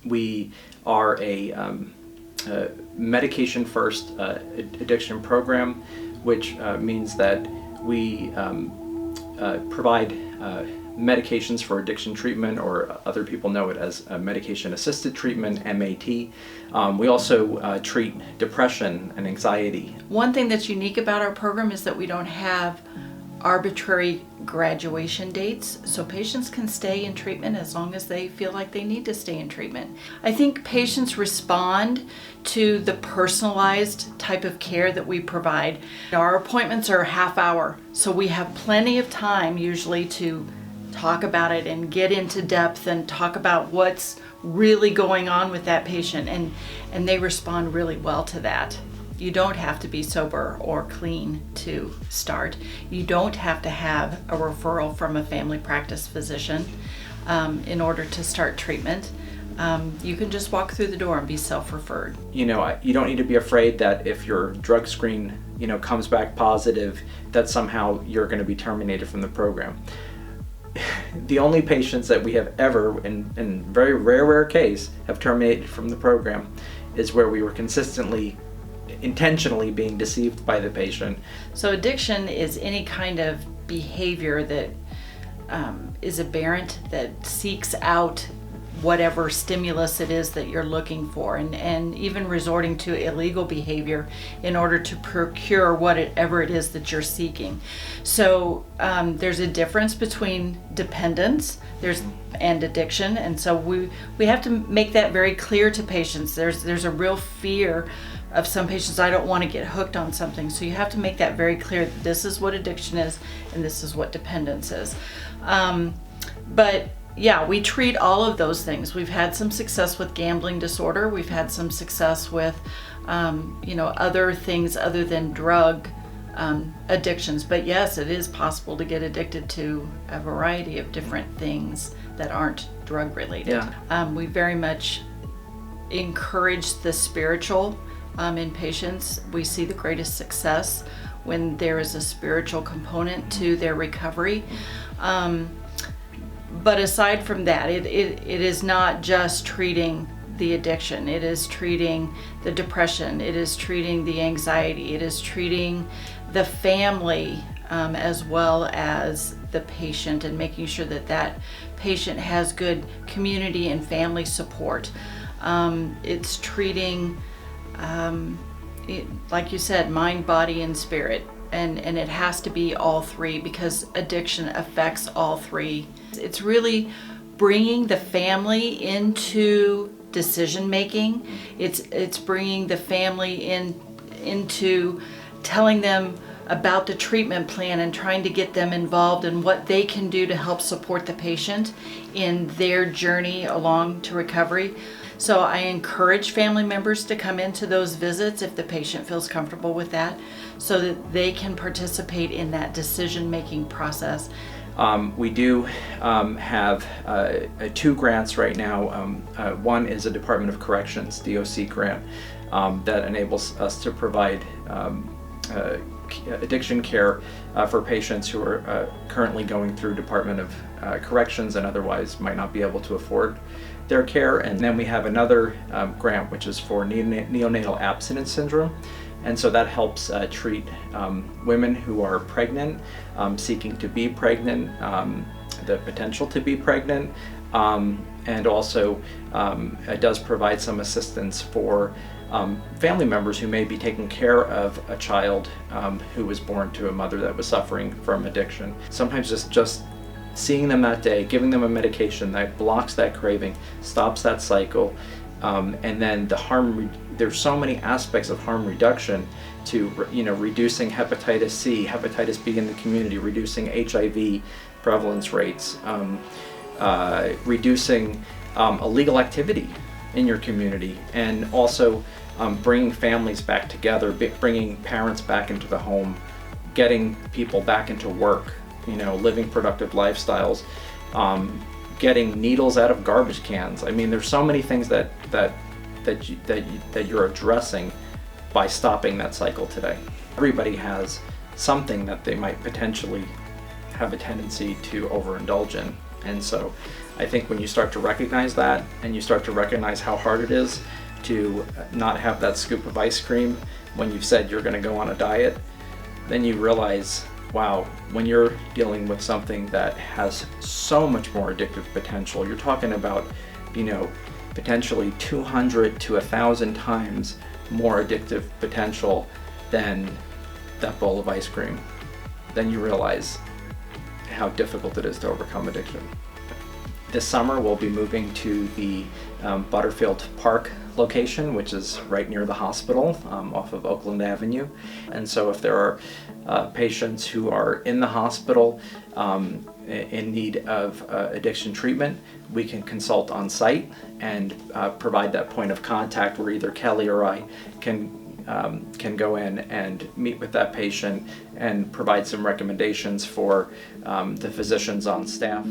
We are a medication-first addiction program, which means that we provide medications for addiction treatment, or other people know it as medication-assisted treatment, MAT. We also treat depression and anxiety. One thing that's unique about our program is that we don't have arbitrary graduation dates, so patients can stay in treatment as long as they feel like they need to stay in treatment. I think patients respond to the personalized type of care that we provide. Our appointments are a half hour, so we have plenty of time usually to talk about it and get into depth and talk about what's really going on with that patient, and they respond really well to that. You don't have to be sober or clean to start. You don't have to have a referral from a family practice physician in order to start treatment. You can just walk through the door and be self-referred. You don't need to be afraid that if your drug screen, comes back positive, that somehow you're going to be terminated from the program. The only patients that we have ever, in very rare case, have terminated from the program is where we were consistently, intentionally being deceived by the patient. So addiction is any kind of behavior that is aberrant, that seeks out whatever stimulus it is that you're looking for, and even resorting to illegal behavior in order to procure whatever it is that you're seeking. So there's a difference between dependence and addiction, and so we have to make that very clear to patients. There's a real fear of some patients, I don't want to get hooked on something, so you have to make that very clear that this is what addiction is and this is what dependence is. But yeah, we treat all of those things. We've had some success with gambling disorder. We've had some success with, other things other than drug addictions. But yes, it is possible to get addicted to a variety of different things that aren't drug related. Yeah. We very much encourage the spiritual in patients. We see the greatest success when there is a spiritual component to their recovery. But aside from that, it is not just treating the addiction. It is treating the depression. It is treating the anxiety. It is treating the family as well as the patient, and making sure that that patient has good community and family support. It's treating, like you said, mind, body, and spirit. And it has to be all three, because addiction affects all three. It's really bringing the family into decision making. It's bringing the family into telling them about the treatment plan and trying to get them involved in what they can do to help support the patient in their journey along to recovery. So I encourage family members to come into those visits if the patient feels comfortable with that, so that they can participate in that decision-making process. We do have two grants right now. One is a Department of Corrections, DOC grant, that enables us to provide addiction care for patients who are currently going through Department of Corrections and otherwise might not be able to afford their care. And then we have another grant which is for neonatal abstinence syndrome, and so that helps treat women who are pregnant, seeking to be pregnant, the potential to be pregnant, and also it does provide some assistance for family members who may be taking care of a child who was born to a mother that was suffering from addiction. Sometimes just seeing them that day, giving them a medication that blocks that craving, stops that cycle, and then there's so many aspects of harm reduction to reducing hepatitis C, hepatitis B in the community, reducing HIV prevalence rates, reducing illegal activity in your community, and also bringing families back together, bringing parents back into the home, getting people back into work, living productive lifestyles, getting needles out of garbage cans. I mean, there's so many things that you're addressing by stopping that cycle today. Everybody has something that they might potentially have a tendency to overindulge in, and so I think when you start to recognize that, and you start to recognize how hard it is to not have that scoop of ice cream when you've said you're going to go on a diet, then you realize, wow, when you're dealing with something that has so much more addictive potential, you're talking about, potentially 200 to 1,000 times more addictive potential than that bowl of ice cream. Then you realize how difficult it is to overcome addiction. This summer we'll be moving to the Butterfield Park location, which is right near the hospital off of Oakland Avenue. And so if there are patients who are in the hospital in need of addiction treatment, we can consult on site and provide that point of contact where either Kelly or I can go in and meet with that patient and provide some recommendations for the physicians on staff.